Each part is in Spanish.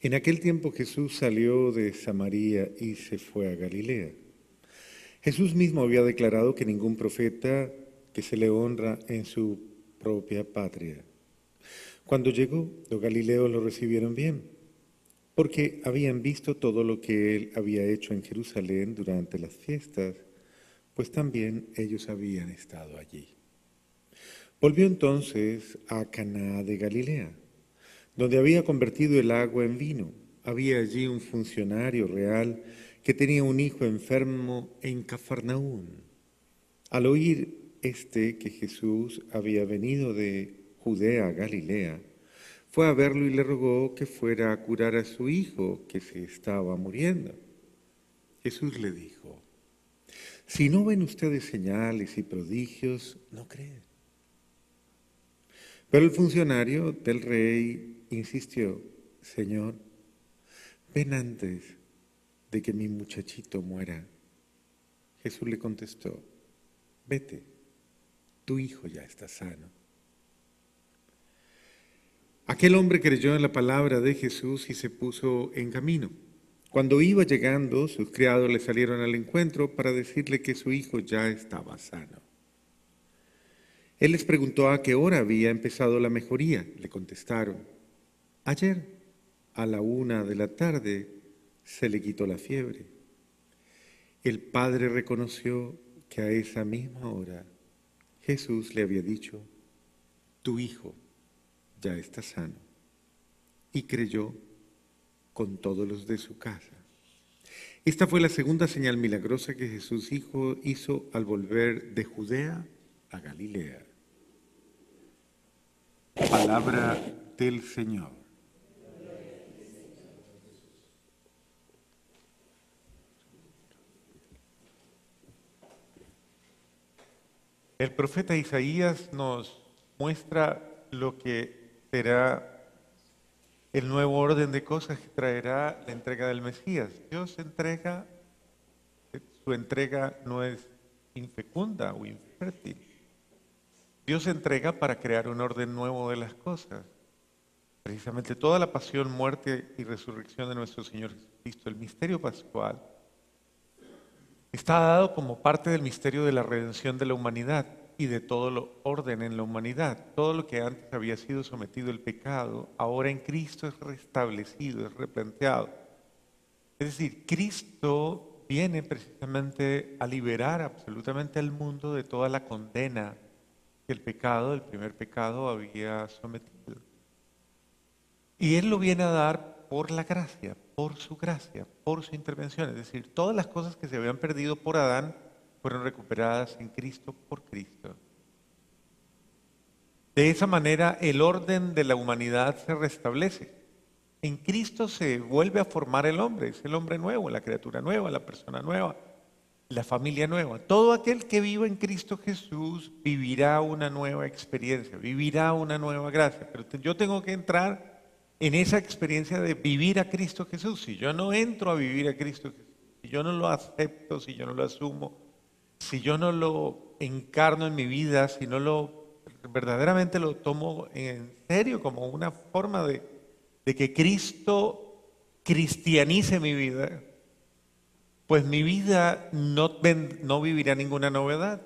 En aquel tiempo Jesús salió de Samaria y se fue a Galilea. Jesús mismo había declarado que ningún profeta que se le honra en su propia patria. Cuando llegó, los galileos lo recibieron bien, porque habían visto todo lo que él había hecho en Jerusalén durante las fiestas, pues también ellos habían estado allí. Volvió entonces a Caná de Galilea, donde había convertido el agua en vino. Había allí un funcionario real que tenía un hijo enfermo en Cafarnaún. Al oír que Jesús había venido de Judea a Galilea, fue a verlo y le rogó que fuera a curar a su hijo, que se estaba muriendo. Jesús le dijo: si no ven ustedes señales y prodigios, no creen. Pero el funcionario del rey insistió: Señor, ven antes de que mi muchachito muera. Jesús le contestó: vete, tu hijo ya está sano. Aquel hombre creyó en la palabra de Jesús y se puso en camino. Cuando iba llegando, sus criados le salieron al encuentro para decirle que su hijo ya estaba sano. Él les preguntó a qué hora había empezado la mejoría. Le contestaron: ayer, a la 1:00 p.m, se le quitó la fiebre. El padre reconoció que a esa misma hora Jesús le había dicho: tu hijo ya está sano. Y creyó con todos los de su casa. Esta fue la segunda señal milagrosa que Jesús hizo al volver de Judea a Galilea. Palabra del Señor. El profeta Isaías nos muestra lo que será el nuevo orden de cosas que traerá la entrega del Mesías. Dios entrega, su entrega no es infecunda o infértil. Dios entrega para crear un orden nuevo de las cosas. Precisamente toda la pasión, muerte y resurrección de nuestro Señor Jesucristo, el misterio pascual, está dado como parte del misterio de la redención de la humanidad y de todo lo orden en la humanidad. Todo lo que antes había sido sometido al pecado, ahora en Cristo es restablecido, es replanteado. Es decir, Cristo viene precisamente a liberar absolutamente al mundo de toda la condena que el pecado, el primer pecado, había sometido. Y Él lo viene a dar por la gracia, por su intervención. Es decir, todas las cosas que se habían perdido por Adán fueron recuperadas en Cristo por Cristo. De esa manera, el orden de la humanidad se restablece. En Cristo se vuelve a formar el hombre, es el hombre nuevo, la criatura nueva, la persona nueva, la familia nueva. Todo aquel que viva en Cristo Jesús vivirá una nueva experiencia, vivirá una nueva gracia. Pero yo tengo que entrar en esa experiencia de vivir a Cristo Jesús. Si yo no entro a vivir a Cristo Jesús, si yo no lo acepto, si yo no lo asumo, si yo no lo encarno en mi vida, si no lo verdaderamente lo tomo en serio como una forma de que Cristo cristianice mi vida, pues mi vida no vivirá ninguna novedad.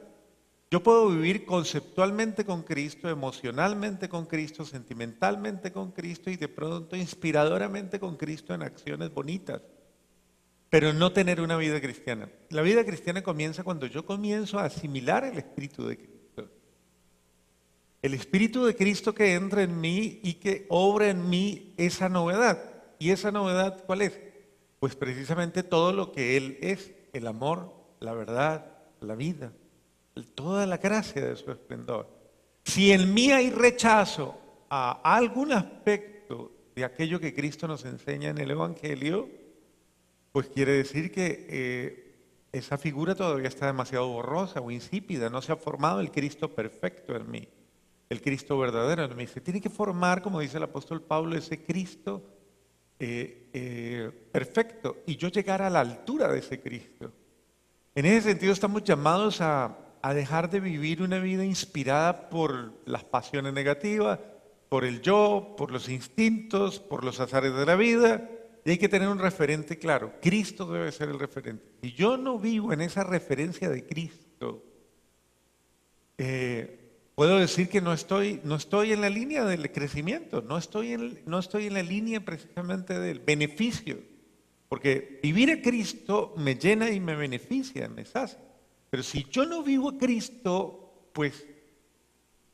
Yo puedo vivir conceptualmente con Cristo, emocionalmente con Cristo, sentimentalmente con Cristo y de pronto inspiradoramente con Cristo en acciones bonitas, pero no tener una vida cristiana. La vida cristiana comienza cuando yo comienzo a asimilar el Espíritu de Cristo. El Espíritu de Cristo que entra en mí y que obra en mí esa novedad. ¿Y esa novedad cuál es? Pues precisamente todo lo que Él es, el amor, la verdad, la vida, toda la gracia de su esplendor. Si en mí hay rechazo a algún aspecto de aquello que Cristo nos enseña en el Evangelio, pues quiere decir que esa figura todavía está demasiado borrosa o insípida, no se ha formado el Cristo perfecto en mí, el Cristo verdadero en mí. Se tiene que formar, como dice el apóstol Pablo, ese Cristo perfecto y yo llegar a la altura de ese Cristo. En ese sentido estamos llamados a dejar de vivir una vida inspirada por las pasiones negativas, por el yo, por los instintos, por los azares de la vida, y hay que tener un referente claro. Cristo debe ser el referente. Si yo no vivo en esa referencia de Cristo, puedo decir que no estoy en la línea del crecimiento, no estoy en la línea precisamente del beneficio, porque vivir a Cristo me llena y me beneficia, me sacia. Pero si yo no vivo a Cristo, pues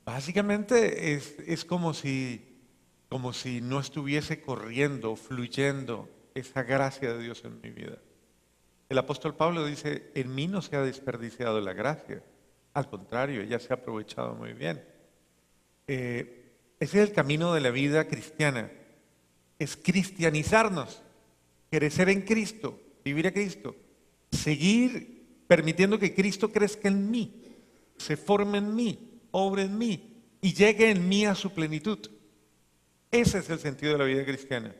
básicamente es como si no estuviese corriendo, fluyendo esa gracia de Dios en mi vida. El apóstol Pablo dice, en mí no se ha desperdiciado la gracia. Al contrario, ella se ha aprovechado muy bien. Ese es el camino de la vida cristiana. Es cristianizarnos, crecer en Cristo, vivir a Cristo, seguir permitiendo que Cristo crezca en mí, se forme en mí, obre en mí y llegue en mí a su plenitud. Ese es el sentido de la vida cristiana.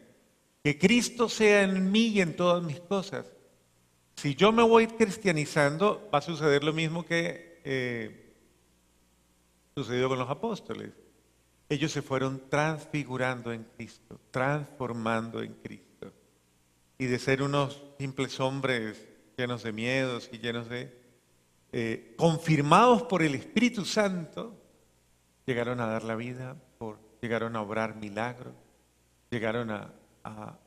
Que Cristo sea en mí y en todas mis cosas. Si yo me voy cristianizando, va a suceder lo mismo que sucedió con los apóstoles. Ellos se fueron transfigurando en Cristo, transformando en Cristo. Y de ser unos simples hombres llenos de miedos y llenos de confirmados por el Espíritu Santo, llegaron a dar la vida, llegaron a obrar milagros, llegaron a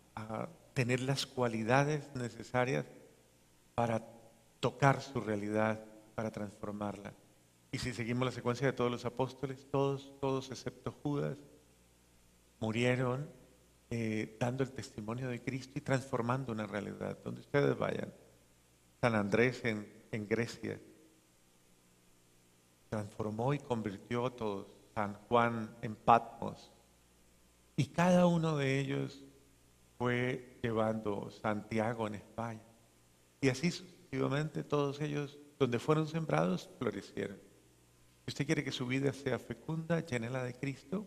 tener las cualidades necesarias para tocar su realidad, para transformarla. Y si seguimos la secuencia de todos los apóstoles, todos excepto Judas, murieron dando el testimonio de Cristo y transformando una realidad. Donde ustedes vayan, San Andrés en Grecia, transformó y convirtió a todos. San Juan en Patmos. Y cada uno de ellos fue llevando Santiago en España. Y así sucesivamente todos ellos, donde fueron sembrados, florecieron. Si usted quiere que su vida sea fecunda, llénela de Cristo,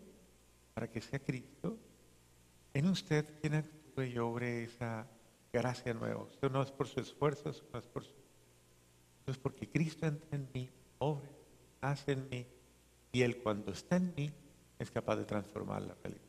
para que sea Cristo en usted quien actúe y obre esa gracia nueva. Esto no es por su esfuerzo, esto no es por su... Esto es porque Cristo entra en mí, obre, hace en mí, y Él cuando está en mí es capaz de transformar la realidad.